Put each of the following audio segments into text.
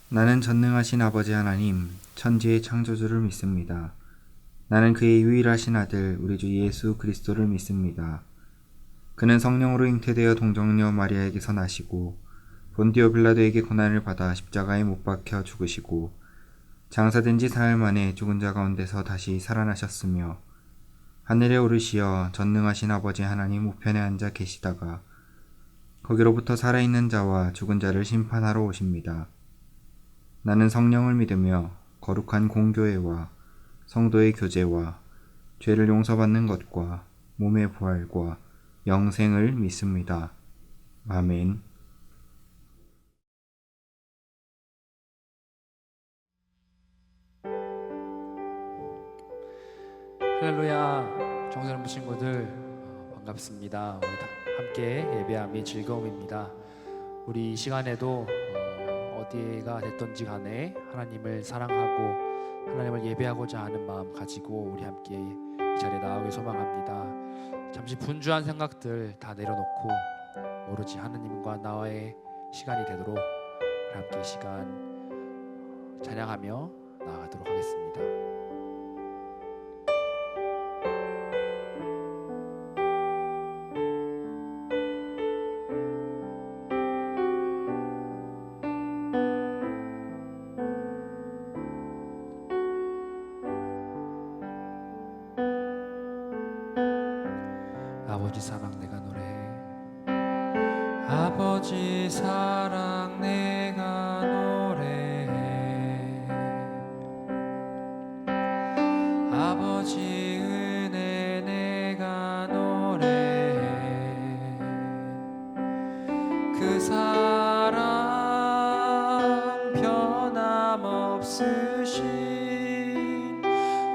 나는 전능하신 아버지 하나님, 천지의 창조주를 믿습니다. 나는 그의 유일하신 아들, 우리 주 예수 그리스도를 믿습니다. 그는 성령으로 잉태되어 동정녀 마리아에게서 나시고 본디오 빌라도에게 고난을 받아 십자가에 못 박혀 죽으시고 장사된 지 사흘 만에 죽은 자 가운데서 다시 살아나셨으며 하늘에 오르시어 전능하신 아버지 하나님 우편에 앉아 계시다가 거기로부터 살아있는 자와 죽은 자를 심판하러 오십니다. 나는 성령을 믿으며 거룩한 공교회와 성도의 교제와 죄를 용서받는 것과 몸의 부활과 영생을 믿습니다. 아멘. 할렐루야, 정사람 친구들 반갑습니다. 우리 다 함께 예배함이 즐거움입니다. 우리 이 시간에도 어디가 됐던지 간에 하나님을 사랑하고 하나님을 예배하고자 하는 마음 가지고 우리 함께 이 자리에 나오길 소망합니다. 잠시 분주한 생각들 다 내려놓고 오로지 하나님과 나와의 시간이 되도록 우리 함께 이 시간 찬양하며 나아가도록 하겠습니다. 아버지 사랑 내가 노래해. 아버지 사랑 내가 노래해. 아버지 은혜 내가 노래해. 그 사랑 변함없으신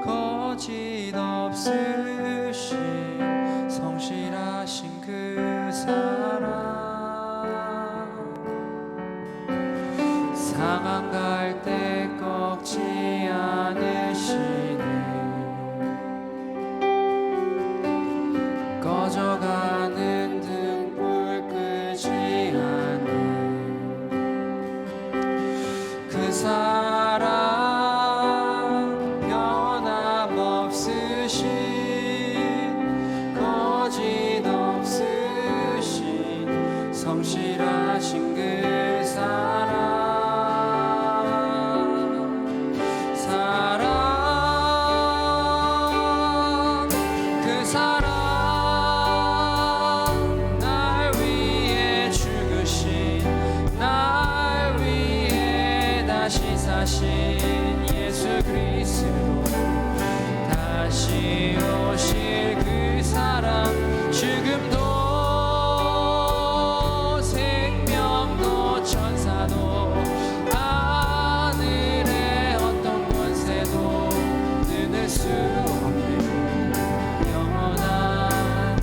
거짓 없으신 성실하신 그 사랑 상한 갈 때 꺾지 않으시네. 꺼져가는 등불 끄지 않는 그 사랑 변함없으신 거짓 없으신 성실하신 그 사랑 그 사랑 날 위해 죽으신 날 위해 다시 사신 예수 그리스도 다시 오실 그 사랑 죽음도 생명도 천사도 하늘의 어떤 권세도 끊을 수 없는 영원한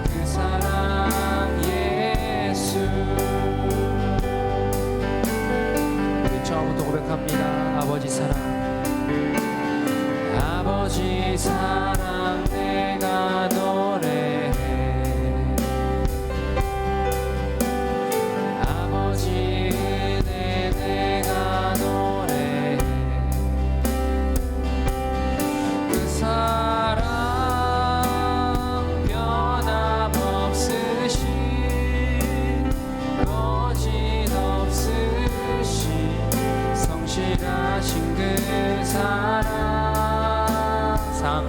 그 사랑 예수. 우리 처음부터 고백합니다. 아버지 사랑 아버지 사랑 내가 노래해. 아버지 은혜 내가 노래해. 그 사랑 변함없으신 거짓 없으신 성실하신 그 사랑 상한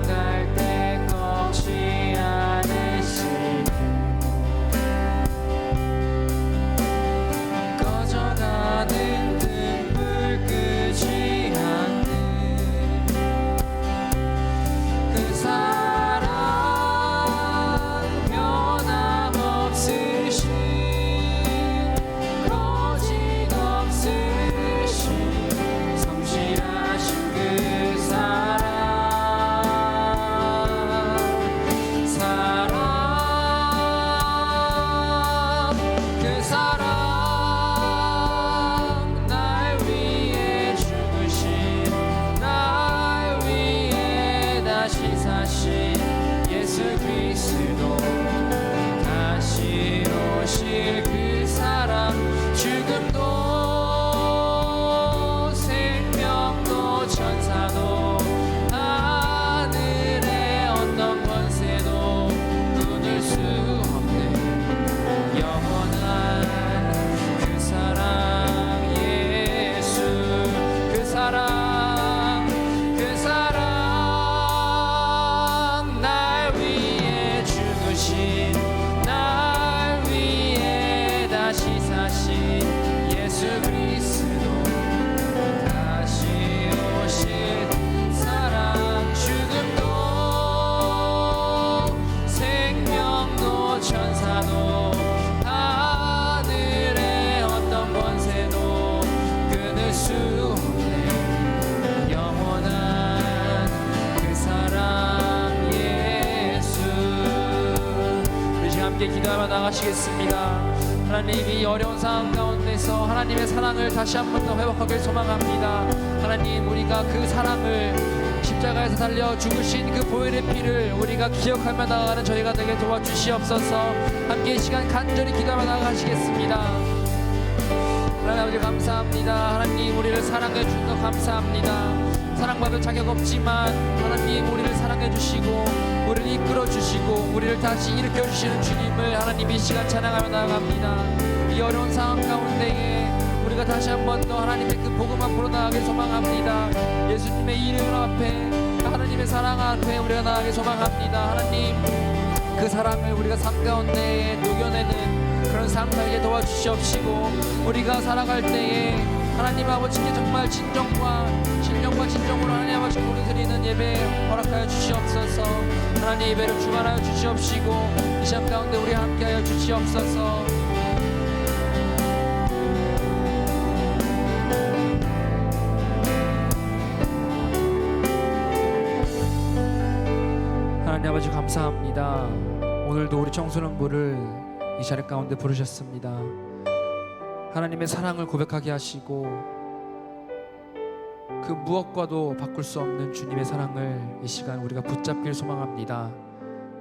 갈 때 꺾지 않으시네. 꺼져가는 등불 끄지 않는 그 사랑 변함없으신 거짓 없으신 성실하신 그 사랑 그 사랑 날 위해 죽으신 날 위해 다시 사신 예수 그리스도 다시 오실 그 사랑 주 함께 기도하며 나가시겠습니다. 하나님, 이 어려운 상황 가운데서 하나님의 사랑을 다시 한 번 더 회복하길 소망합니다. 하나님, 우리가 그 사랑을 십자가에서 달려 죽으신 그 보혈의 피를 우리가 기억하며 나아가는 저희가 되게 도와주시옵소서. 함께 이 시간 간절히 기도하며 나아가시겠습니다. 하나님 아버지 감사합니다. 하나님, 우리를 사랑해 주셔서 감사합니다. 사랑받을 자격 없지만 하나님, 우리를 사랑해 주시고 우리를 이끌어 주시고 우리를 다시 일으켜 주시는 주님을 하나님 이 시간 찬양하며 나아갑니다. 이 어려운 상황 가운데에 우리가 다시 한 번 더 하나님의 그 복음 앞으로 나아가길 소망합니다. 예수님의 이름 앞에, 하나님의 사랑 앞에 우리가 나아가길 소망합니다. 하나님, 그 사랑을 우리가 삶 가운데에 녹여내는 그런 삶 살게 도와주시옵시고, 우리가 살아갈 때에 하나님 아버지께 정말 진정과 신령과 진정으로 하나님 아버지 우리 드리는 예배 허락하여 주시옵소서. 하나님, 예배를 주관하여 주시옵시고 이 시간 가운데 우리 함께하여 주시옵소서. 하나님 아버지 감사합니다. 오늘도 우리 청소년부를 이 자리 가운데 부르셨습니다. 하나님의 사랑을 고백하게 하시고 그 무엇과도 바꿀 수 없는 주님의 사랑을 이 시간 우리가 붙잡길 소망합니다.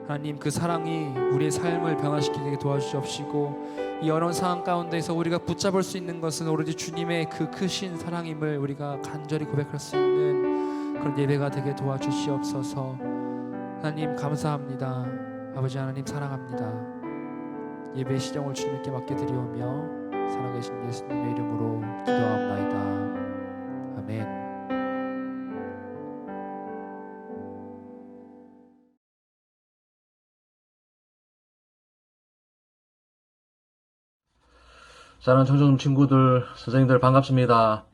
하나님, 그 사랑이 우리의 삶을 변화시키게 도와주시옵시고 이 어려운 상황 가운데서 우리가 붙잡을 수 있는 것은 오로지 주님의 그 크신 사랑임을 우리가 간절히 고백할 수 있는 그런 예배가 되게 도와주시옵소서. 하나님 감사합니다. 아버지 하나님 사랑합니다. 예배의 시정을 주님께 맡겨드리오며 살아계신 예수님의 이름으로 기도하옵나이다. 아멘. 사랑하는 청소년 친구들, 선생님들 반갑습니다.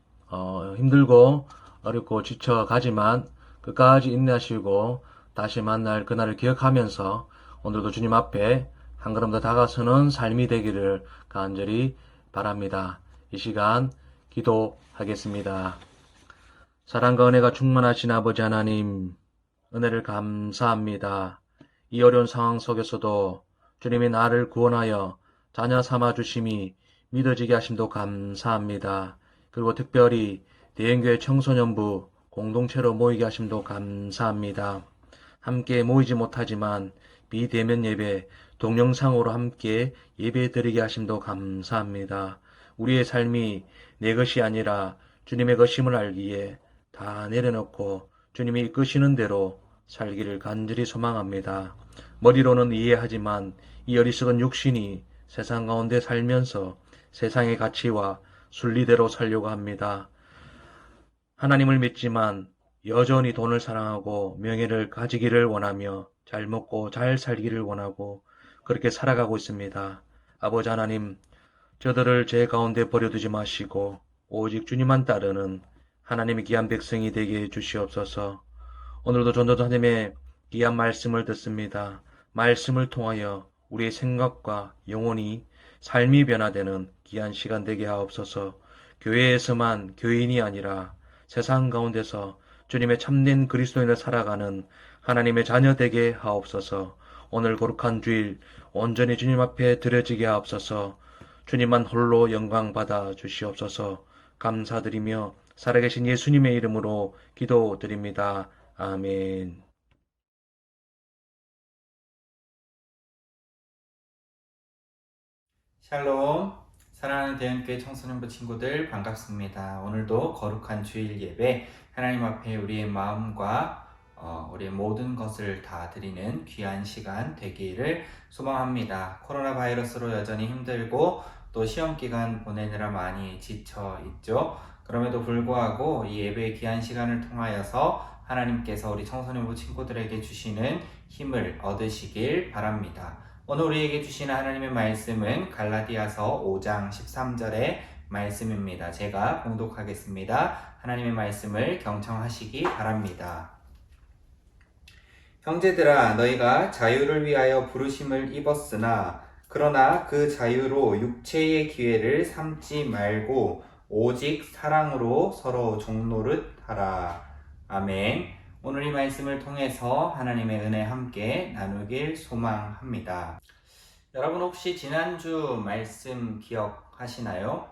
힘들고 어렵고 지쳐가지만 끝까지 인내하시고 다시 만날 그날을 기억하면서 오늘도 주님 앞에 한 걸음 더 다가서는 삶이 되기를 간절히 바랍니다. 이 시간 기도하겠습니다. 사랑과 은혜가 충만하신 아버지 하나님, 은혜를 감사합니다. 이 어려운 상황 속에서도 주님이 나를 구원하여 자녀 삼아 주심이 믿어지게 하심도 감사합니다. 그리고 특별히 대형교회 청소년부 공동체로 모이게 하심도 감사합니다. 함께 모이지 못하지만 비대면 예배, 동영상으로 함께 예배 드리게 하심도 감사합니다. 우리의 삶이 내 것이 아니라 주님의 것임을 알기에 다 내려놓고 주님이 이끄시는 대로 살기를 간절히 소망합니다. 머리로는 이해하지만 이 어리석은 육신이 세상 가운데 살면서 세상의 가치와 순리대로 살려고 합니다. 하나님을 믿지만 여전히 돈을 사랑하고 명예를 가지기를 원하며 잘 먹고 잘 살기를 원하고 그렇게 살아가고 있습니다. 아버지 하나님, 저들을 제 가운데 버려두지 마시고 오직 주님만 따르는 하나님의 귀한 백성이 되게 해주시옵소서. 오늘도 전도사님의 귀한 말씀을 듣습니다. 말씀을 통하여 우리의 생각과 영혼이 삶이 변화되는 귀한 시간 되게 하옵소서. 교회에서만 교인이 아니라 세상 가운데서 주님의 참된 그리스도인을 살아가는 하나님의 자녀 되게 하옵소서. 오늘 거룩한 주일 온전히 주님 앞에 드려지게 하옵소서. 주님만 홀로 영광 받아 주시옵소서. 감사드리며 살아계신 예수님의 이름으로 기도드립니다. 아멘. 샬롬, 사랑하는 대형교회 청소년부 친구들 반갑습니다. 오늘도 거룩한 주일 예배, 하나님 앞에 우리의 마음과 우리의 모든 것을 다 드리는 귀한 시간 되기를 소망합니다. 코로나 바이러스로 여전히 힘들고 또 시험 기간 보내느라 많이 지쳐 있죠. 그럼에도 불구하고 이 예배의 귀한 시간을 통하여서 하나님께서 우리 청소년부 친구들에게 주시는 힘을 얻으시길 바랍니다. 오늘 우리에게 주시는 하나님의 말씀은 갈라디아서 5장 13절의 말씀입니다. 제가 봉독하겠습니다. 하나님의 말씀을 경청하시기 바랍니다. 형제들아, 너희가 자유를 위하여 부르심을 입었으나 그러나 그 자유로 육체의 기회를 삼지 말고 오직 사랑으로 서로 종노릇 하라. 아멘. 오늘 이 말씀을 통해서 하나님의 은혜 함께 나누길 소망합니다. 여러분 혹시 지난주 말씀 기억하시나요?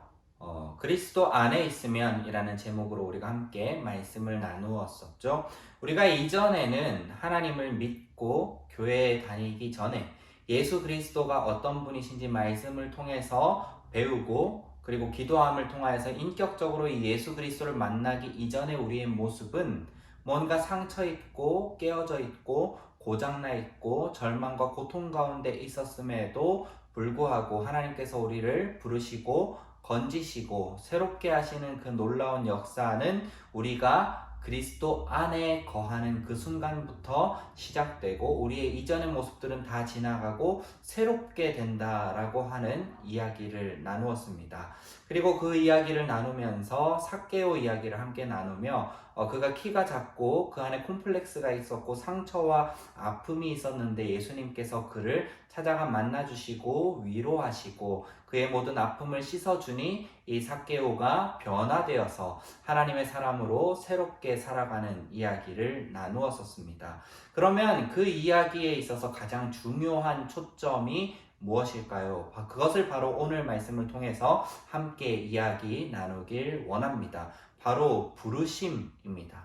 그리스도 안에 있으면 이라는 제목으로 우리가 함께 말씀을 나누었었죠. 우리가 이전에는 하나님을 믿고 교회에 다니기 전에 예수 그리스도가 어떤 분이신지 말씀을 통해서 배우고 그리고 기도함을 통하여서 인격적으로 이 예수 그리스도를 만나기 이전에 우리의 모습은 뭔가 상처 있고 깨어져 있고 고장나 있고 절망과 고통 가운데 있었음에도 불구하고 하나님께서 우리를 부르시고 건지시고 새롭게 하시는 그 놀라운 역사는 우리가 그리스도 안에 거하는 그 순간부터 시작되고 우리의 이전의 모습들은 다 지나가고 새롭게 된다라고 하는 이야기를 나누었습니다. 그리고 그 이야기를 나누면서 삭개오 이야기를 함께 나누며 그가 키가 작고 그 안에 콤플렉스가 있었고 상처와 아픔이 있었는데 예수님께서 그를 찾아가 만나주시고 위로하시고 그의 모든 아픔을 씻어주니 이 삭개오가 변화되어서 하나님의 사람으로 새롭게 살아가는 이야기를 나누었었습니다. 그러면 그 이야기에 있어서 가장 중요한 초점이 무엇일까요? 그것을 바로 오늘 말씀을 통해서 함께 이야기 나누길 원합니다. 바로 부르심입니다.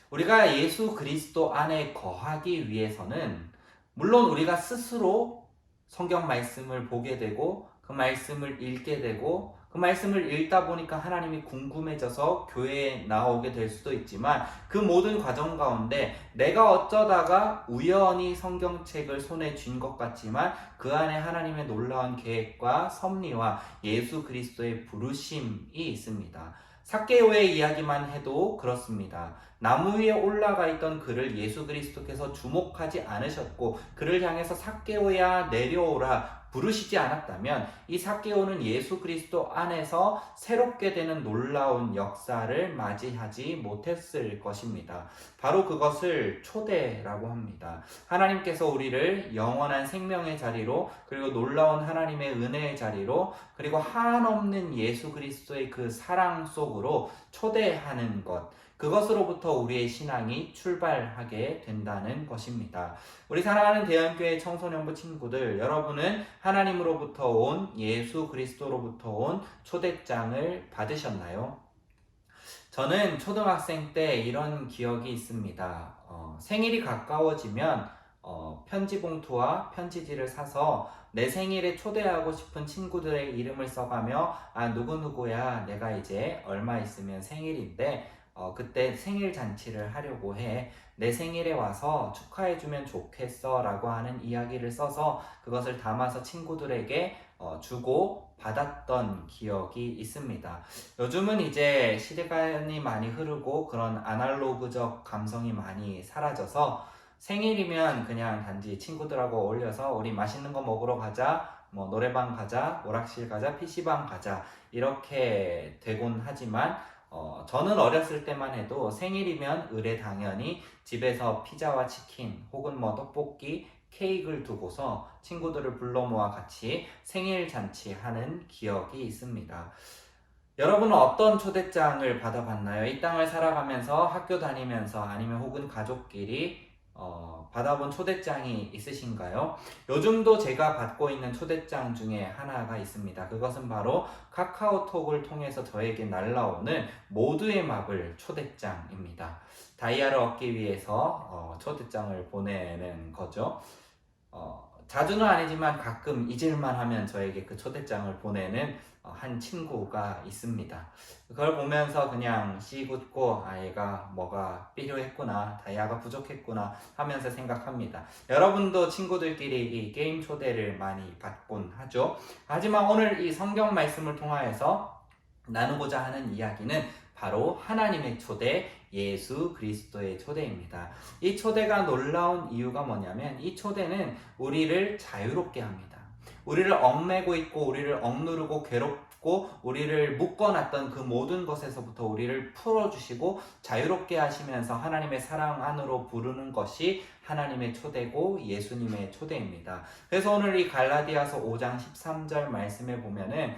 우리가 예수 그리스도 안에 거하기 위해서는 물론 우리가 스스로 성경 말씀을 보게 되고 그 말씀을 읽게 되고 그 말씀을 읽다 보니까 하나님이 궁금해져서 교회에 나오게 될 수도 있지만 그 모든 과정 가운데 내가 어쩌다가 우연히 성경책을 손에 쥔 것 같지만 그 안에 하나님의 놀라운 계획과 섭리와 예수 그리스도의 부르심이 있습니다. 삭개오의 이야기만 해도 그렇습니다. 나무 위에 올라가 있던 그를 예수 그리스도께서 주목하지 않으셨고 그를 향해서 삭개오야 내려오라 부르시지 않았다면 이 삭개오는 예수 그리스도 안에서 새롭게 되는 놀라운 역사를 맞이하지 못했을 것입니다. 바로 그것을 초대라고 합니다. 하나님께서 우리를 영원한 생명의 자리로 그리고 놀라운 하나님의 은혜의 자리로 그리고 한없는 예수 그리스도의 그 사랑 속으로 초대하는 것, 그것으로부터 우리의 신앙이 출발하게 된다는 것입니다. 우리 사랑하는 대한교회 청소년부 친구들, 여러분은 하나님으로부터 온 예수 그리스도로부터 온 초대장을 받으셨나요? 저는 초등학생 때 이런 기억이 있습니다. 생일이 가까워지면 편지 봉투와 편지지를 사서 내 생일에 초대하고 싶은 친구들의 이름을 써가며 누구누구야 내가 이제 얼마 있으면 생일인데 그때 생일 잔치를 하려고 해. 내 생일에 와서 축하해주면 좋겠어 라고 하는 이야기를 써서 그것을 담아서 친구들에게 주고 받았던 기억이 있습니다. 요즘은 이제 시대관이 많이 흐르고 그런 아날로그적 감성이 많이 사라져서 생일이면 그냥 단지 친구들하고 어울려서 우리 맛있는 거 먹으러 가자, 뭐 노래방 가자, 오락실 가자, PC방 가자 이렇게 되곤 하지만 저는 어렸을 때만 해도 생일이면 의례당연히 집에서 피자와 치킨 혹은 뭐 떡볶이, 케이크를 두고서 친구들을 불러 모아 같이 생일 잔치하는 기억이 있습니다. 여러분은 어떤 초대장을 받아봤나요? 이 땅을 살아가면서 학교 다니면서 아니면 혹은 가족끼리 받아본 초대장이 있으신가요? 요즘도 제가 받고 있는 초대장 중에 하나가 있습니다. 그것은 바로 카카오톡을 통해서 저에게 날라오는 모두의 마블 초대장입니다. 다이아를 얻기 위해서 초대장을 보내는 거죠. 자주는 아니지만 가끔 잊을만 하면 저에게 그 초대장을 보내는 한 친구가 있습니다. 그걸 보면서 그냥 씨굿고 얘가 뭐가 필요했구나, 다이아가 부족했구나 하면서 생각합니다. 여러분도 친구들끼리 이 게임 초대를 많이 받곤 하죠. 하지만 오늘 이 성경 말씀을 통하여서 나누고자 하는 이야기는 바로 하나님의 초대, 예수 그리스도의 초대입니다. 이 초대가 놀라운 이유가 뭐냐면 이 초대는 우리를 자유롭게 합니다. 우리를 얽매고 있고 우리를 억누르고 괴롭고 우리를 묶어놨던 그 모든 것에서부터 우리를 풀어주시고 자유롭게 하시면서 하나님의 사랑 안으로 부르는 것이 하나님의 초대고 예수님의 초대입니다. 그래서 오늘 이 갈라디아서 5장 13절 말씀에 보면은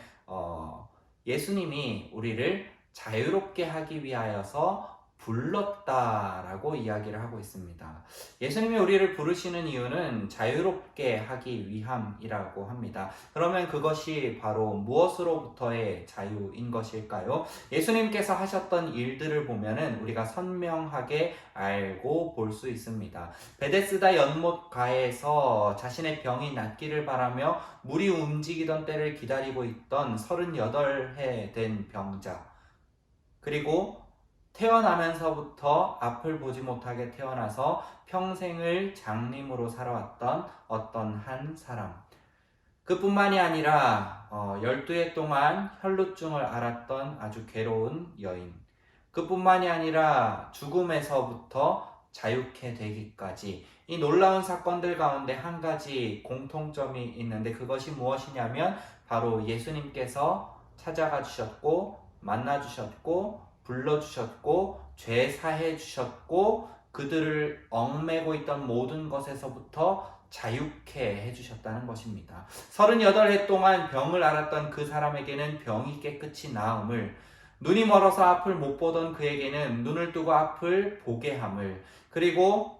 예수님이 우리를 자유롭게 하기 위하여서 불렀다라고 이야기를 하고 있습니다. 예수님이 우리를 부르시는 이유는 자유롭게 하기 위함이라고 합니다. 그러면 그것이 바로 무엇으로부터의 자유인 것일까요? 예수님께서 하셨던 일들을 보면은 우리가 선명하게 알고 볼 수 있습니다. 베데스다 연못가에서 자신의 병이 낫기를 바라며 물이 움직이던 때를 기다리고 있던 38해 된 병자, 그리고 태어나면서부터 앞을 보지 못하게 태어나서 평생을 장님으로 살아왔던 어떤 한 사람, 그뿐만이 아니라 12해 동안 혈루증을 앓았던 아주 괴로운 여인, 그뿐만이 아니라 죽음에서부터 자유케 되기까지, 이 놀라운 사건들 가운데 한 가지 공통점이 있는데 그것이 무엇이냐면 바로 예수님께서 찾아가 주셨고 만나 주셨고 불러주셨고 죄 사해 주셨고 그들을 얽매고 있던 모든 것에서부터 자유케 해주셨다는 것입니다. 38해 동안 병을 앓았던 그 사람에게는 병이 깨끗이 나음을, 눈이 멀어서 앞을 못 보던 그에게는 눈을 뜨고 앞을 보게 함을, 그리고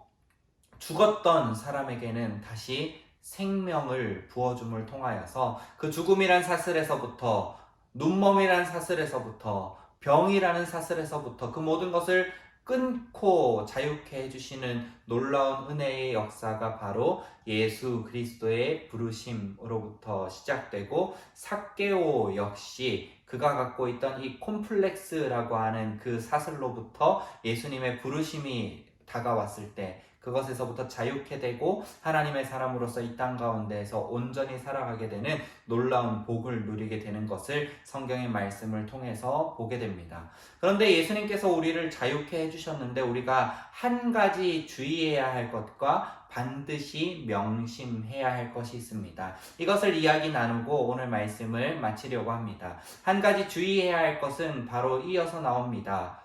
죽었던 사람에게는 다시 생명을 부어줌을 통하여서 그 죽음이란 사슬에서부터, 눈멈이란 사슬에서부터, 병이라는 사슬에서부터 그 모든 것을 끊고 자유케 해주시는 놀라운 은혜의 역사가 바로 예수 그리스도의 부르심으로부터 시작되고, 삭개오 역시 그가 갖고 있던 이 콤플렉스라고 하는 그 사슬로부터 예수님의 부르심이 다가왔을 때 그것에서부터 자유케 되고 하나님의 사람으로서 이 땅 가운데에서 온전히 살아가게 되는 놀라운 복을 누리게 되는 것을 성경의 말씀을 통해서 보게 됩니다. 그런데 예수님께서 우리를 자유케 해주셨는데 우리가 한 가지 주의해야 할 것과 반드시 명심해야 할 것이 있습니다. 이것을 이야기 나누고 오늘 말씀을 마치려고 합니다. 한 가지 주의해야 할 것은 바로 이어서 나옵니다.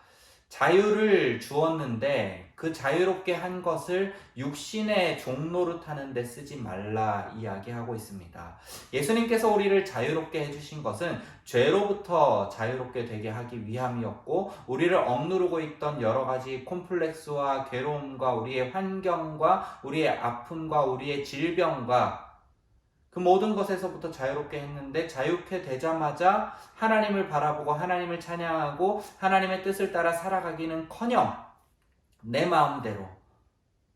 자유를 주었는데 그 자유롭게 한 것을 육신의 종노릇 하는 데 쓰지 말라 이야기하고 있습니다. 예수님께서 우리를 자유롭게 해주신 것은 죄로부터 자유롭게 되게 하기 위함이었고, 우리를 억누르고 있던 여러 가지 콤플렉스와 괴로움과 우리의 환경과 우리의 아픔과 우리의 질병과 그 모든 것에서부터 자유롭게 했는데, 자유케 되자마자 하나님을 바라보고 하나님을 찬양하고 하나님의 뜻을 따라 살아가기는커녕 내 마음대로,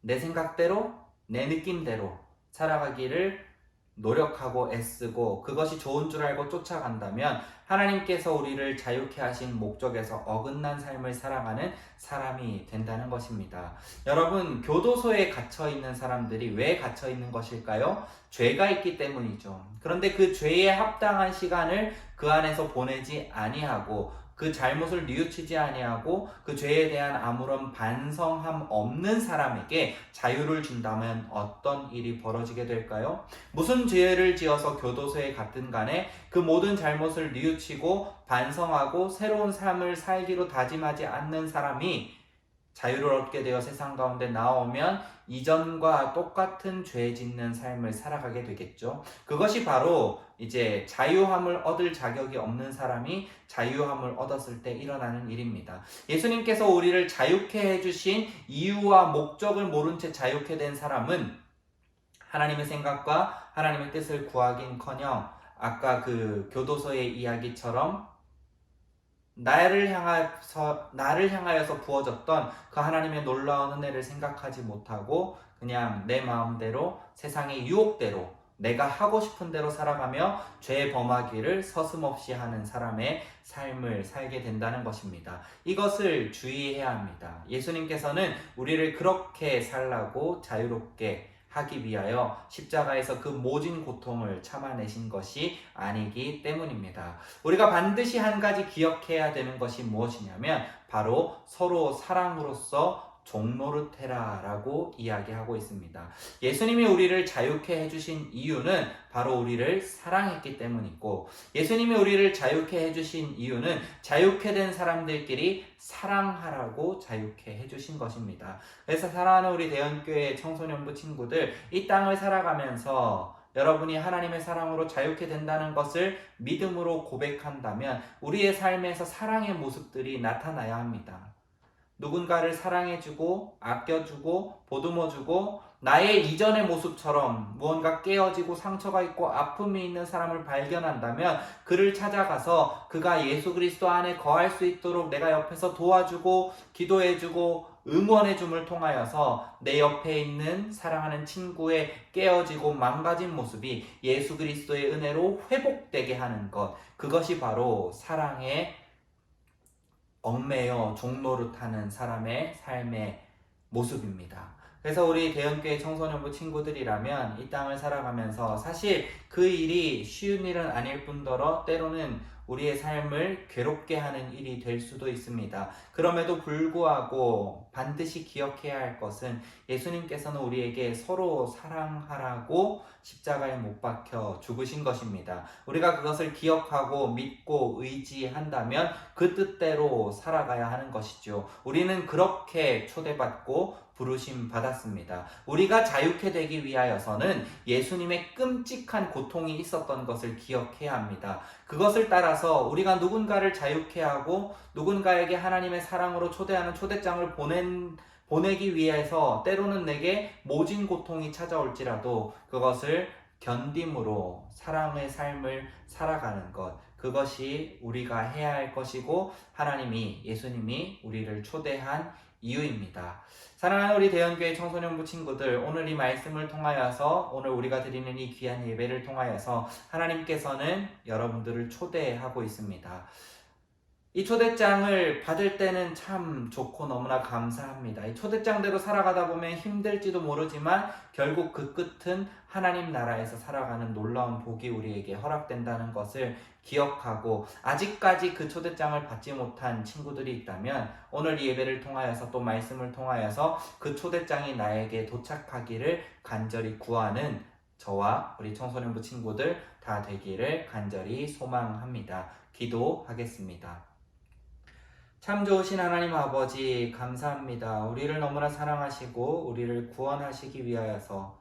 내 생각대로, 내 느낌대로 살아가기를 노력하고 애쓰고 그것이 좋은 줄 알고 쫓아간다면 하나님께서 우리를 자유케 하신 목적에서 어긋난 삶을 살아가는 사람이 된다는 것입니다. 여러분, 교도소에 갇혀 있는 사람들이 왜 갇혀 있는 것일까요? 죄가 있기 때문이죠. 그런데 그 죄에 합당한 시간을 그 안에서 보내지 아니하고 그 잘못을 뉘우치지 아니하고 그 죄에 대한 아무런 반성함 없는 사람에게 자유를 준다면 어떤 일이 벌어지게 될까요? 무슨 죄를 지어서 교도소에 갔든 간에 그 모든 잘못을 뉘우치고 반성하고 새로운 삶을 살기로 다짐하지 않는 사람이 자유를 얻게 되어 세상 가운데 나오면 이전과 똑같은 죄 짓는 삶을 살아가게 되겠죠. 그것이 바로 이제 자유함을 얻을 자격이 없는 사람이 자유함을 얻었을 때 일어나는 일입니다. 예수님께서 우리를 자유케 해주신 이유와 목적을 모른 채 자유케 된 사람은 하나님의 생각과 하나님의 뜻을 구하긴커녕 아까 그 교도소의 이야기처럼 나를 향하여서 부어졌던 그 하나님의 놀라운 은혜를 생각하지 못하고 그냥 내 마음대로 세상의 유혹대로 내가 하고 싶은 대로 살아가며 죄 범하기를 서슴없이 하는 사람의 삶을 살게 된다는 것입니다. 이것을 주의해야 합니다. 예수님께서는 우리를 그렇게 살라고 자유롭게 하기 위하여 십자가에서 그 모진 고통을 참아내신 것이 아니기 때문입니다. 우리가 반드시 한 가지 기억해야 되는 것이 무엇이냐면 바로 서로 사랑으로서 종노릇해라 라고 이야기하고 있습니다. 예수님이 우리를 자유케 해주신 이유는 바로 우리를 사랑했기 때문이고, 예수님이 우리를 자유케 해주신 이유는 자유케 된 사람들끼리 사랑하라고 자유케 해주신 것입니다. 그래서 사랑하는 우리 대연교회 청소년부 친구들, 이 땅을 살아가면서 여러분이 하나님의 사랑으로 자유케 된다는 것을 믿음으로 고백한다면 우리의 삶에서 사랑의 모습들이 나타나야 합니다. 누군가를 사랑해주고 아껴주고 보듬어주고 나의 이전의 모습처럼 무언가 깨어지고 상처가 있고 아픔이 있는 사람을 발견한다면 그를 찾아가서 그가 예수 그리스도 안에 거할 수 있도록 내가 옆에서 도와주고 기도해주고 응원해줌을 통하여서 내 옆에 있는 사랑하는 친구의 깨어지고 망가진 모습이 예수 그리스도의 은혜로 회복되게 하는 것, 그것이 바로 사랑의 얽매여 종노릇하는 사람의 삶의 모습입니다. 그래서 우리 대형교회 청소년부 친구들이라면 이 땅을 살아가면서 사실 그 일이 쉬운 일은 아닐 뿐더러 때로는 우리의 삶을 괴롭게 하는 일이 될 수도 있습니다. 그럼에도 불구하고 반드시 기억해야 할 것은 예수님께서는 우리에게 서로 사랑하라고 십자가에 못 박혀 죽으신 것입니다. 우리가 그것을 기억하고 믿고 의지한다면 그 뜻대로 살아가야 하는 것이죠. 우리는 그렇게 초대받고 부르심 받았습니다. 우리가 자유케 되기 위하여서는 예수님의 끔찍한 고통이 있었던 것을 기억해야 합니다. 그것을 따라서 우리가 누군가를 자유케 하고 누군가에게 하나님의 사랑으로 초대하는 초대장을 보내기 위해서 때로는 내게 모진 고통이 찾아올지라도 그것을 견딤으로 사랑의 삶을 살아가는 것, 그것이 우리가 해야 할 것이고 하나님이, 예수님이 우리를 초대한 이유입니다. 사랑하는 우리 대형교회 청소년부 친구들, 오늘 이 말씀을 통하여서, 오늘 우리가 드리는 이 귀한 예배를 통하여서 하나님께서는 여러분들을 초대하고 있습니다. 이 초대장을 받을 때는 참 좋고 너무나 감사합니다. 이 초대장대로 살아가다 보면 힘들지도 모르지만 결국 그 끝은 하나님 나라에서 살아가는 놀라운 복이 우리에게 허락된다는 것을 기억하고, 아직까지 그 초대장을 받지 못한 친구들이 있다면 오늘 이 예배를 통하여서 또 말씀을 통하여서 그 초대장이 나에게 도착하기를 간절히 구하는 저와 우리 청소년부 친구들 다 되기를 간절히 소망합니다. 기도하겠습니다. 참 좋으신 하나님 아버지, 감사합니다. 우리를 너무나 사랑하시고 우리를 구원하시기 위하여서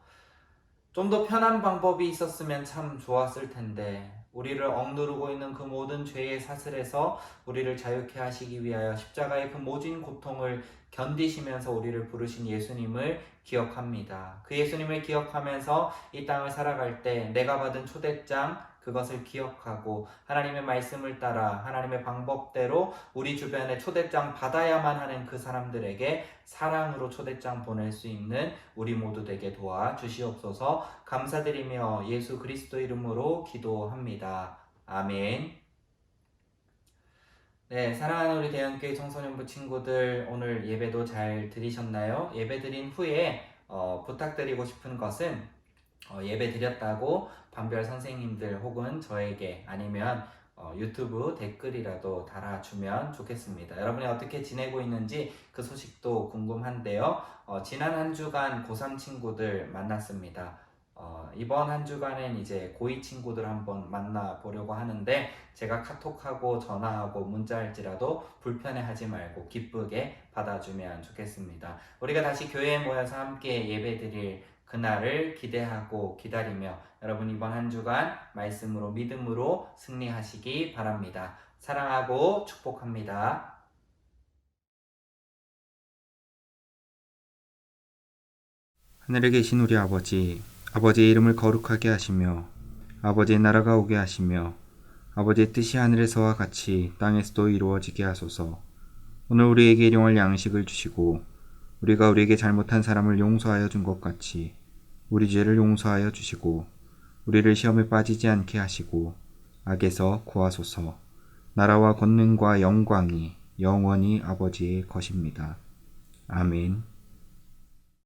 좀 더 편한 방법이 있었으면 참 좋았을 텐데, 우리를 억누르고 있는 그 모든 죄의 사슬에서 우리를 자유케 하시기 위하여 십자가의 그 모진 고통을 견디시면서 우리를 부르신 예수님을 기억합니다. 그 예수님을 기억하면서 이 땅을 살아갈 때 내가 받은 초대장, 그것을 기억하고 하나님의 말씀을 따라 하나님의 방법대로 우리 주변에 초대장 받아야만 하는 그 사람들에게 사랑으로 초대장 보낼 수 있는 우리 모두 되게 도와주시옵소서. 감사드리며 예수 그리스도 이름으로 기도합니다. 아멘. 네, 사랑하는 우리 대형교회 청소년부 친구들, 오늘 예배도 잘 드리셨나요? 예배 드린 후에 부탁드리고 싶은 것은 예배 드렸다고 반별 선생님들 혹은 저에게 아니면 유튜브 댓글이라도 달아주면 좋겠습니다. 여러분이 어떻게 지내고 있는지 그 소식도 궁금한데요. 지난 한 주간 고3 친구들 만났습니다. 이번 한 주간은 이제 고2 친구들 한번 만나보려고 하는데, 제가 카톡하고 전화하고 문자할지라도 불편해하지 말고 기쁘게 받아주면 좋겠습니다. 우리가 다시 교회에 모여서 함께 예배드릴 그날을 기대하고 기다리며 여러분 이번 한 주간 말씀으로 믿음으로 승리하시기 바랍니다. 사랑하고 축복합니다. 하늘에 계신 우리 아버지, 아버지의 이름을 거룩하게 하시며 아버지의 나라가 오게 하시며 아버지의 뜻이 하늘에서와 같이 땅에서도 이루어지게 하소서. 오늘 우리에게 일용할 양식을 주시고 우리가 우리에게 잘못한 사람을 용서하여 준 것 같이 우리 죄를 용서하여 주시고 우리를 시험에 빠지지 않게 하시고 악에서 구하소서. 나라와 권능과 영광이 영원히 아버지의 것입니다. 아멘.